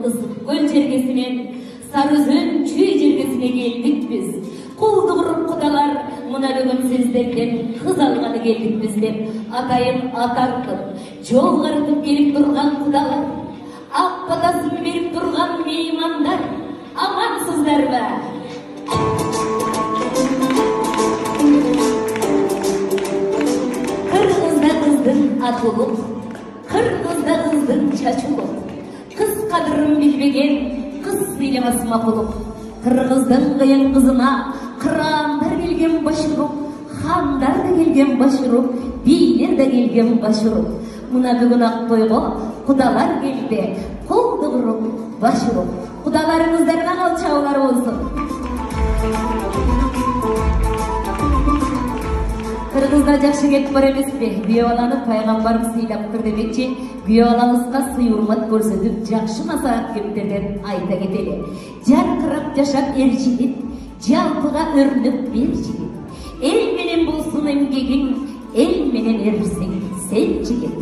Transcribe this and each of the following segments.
Ысыккөл жергесинен Sarıözün çüy jergesine geldik biz. Kulduğurup kudalar mına bugün sizlerden kız alğanı geldik biz dep atayın atartып жол карытып келип турган кудалар, ак батасын берип турган меймандар, амансыздарбы? Kırgızda kızdın аты улук, kırgızda kızdın çaçı улук, kız kadırын bilbеген kız sıylamас макулук. Kırgızdın kıyın kızına kıranlar gelgen başıruk, xanlar da gelgen başıruk, beyler de gelgen başıruk. Mına bugün ak toygo kudalar geldi, kolduğurup başıruk. Kudalarınızlarına alçağılar olsun. Kırgızda жақшы кетіп бар емес пе? Күйеуаланы пайғамбарымыз сыйлап тұр демекші, күйеуалаңызға сый урмат көрсетіп, жақшы насаат кептерден айта кетелі. Жарқырап жашап ер жігіт, жалпыға өрніп бер жігіт. El менен болсын емгегің, el менен ерсің сен жігіт.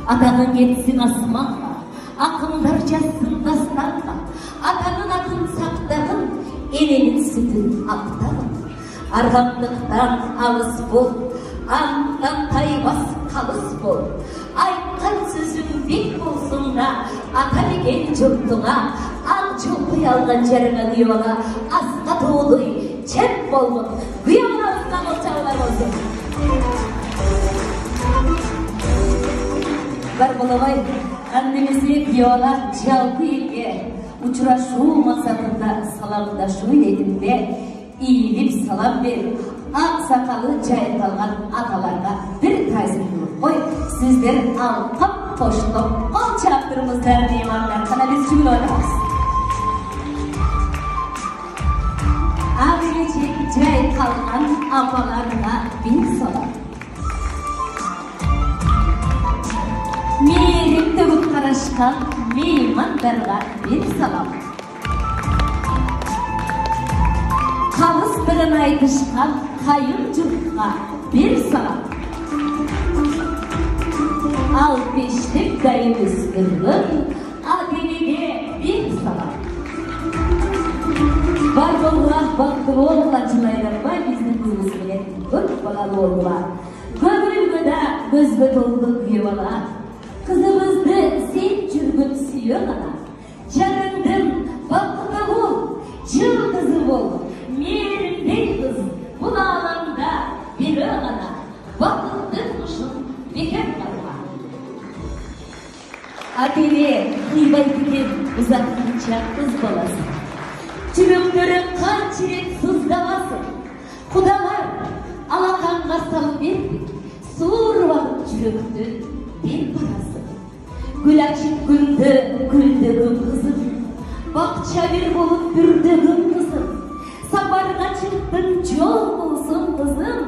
Атағың кетсін асманға, ақындар жазсын дастанға, атаның атын сақтағын, ененің сүтін ақтағын. Арғандықтан алыс бол, аңнан тайбас қалыс бол. Айтқан сөзің бек болсын да, ата деген жұртыңа, ақ жоқый алған жарыңа күйеуала, асқа толы чеп болмын. Күйеуаларыңызға қолшағылар болсын. Бар болабай, әңгімесе күйеуала жалпы елге ұшырашу мақсатында саламдашу ретінде иіліп салам беріп, ақ сақалы жайқалған аталарға бір тайзын қой, сіздер алқап қоштып, қол чаптырымыздар деймандар, қана біз жүгіл ойнамыз. Ағылечек жайқалған апаларға бір салам. Мейірім төгіп қарашқан меймандарға бір салам. Қалыстығын айтышқан қайын жұртқа бір салам. Ал пештік дайын үскіргін ақ-енеге бір салам. Бар болғақ бақты болғыла жылайдар ба біздің көзімізден көп балалы болғыла. Көңілгіда көзгі толды күйеуала. Қызымызды сен жүргін сүйе ғана. Жарыңдың бақыты бол, жылдызы бол. Мейірімдей қыз бұл алаңда бері ғана. Бақытты құшын бекер қалға. Атене қибай деген ұзатқанша қыз баласын. Жүректері қанша рет сыздаласын. Құдалар алақанға салып берді, суырып алып жүректі бер барасын. Гүл açıp гүлді гүлдігім қызым, бақша бер болып бүрдігім қызым. Сапарға шықтың жол болсын қызым,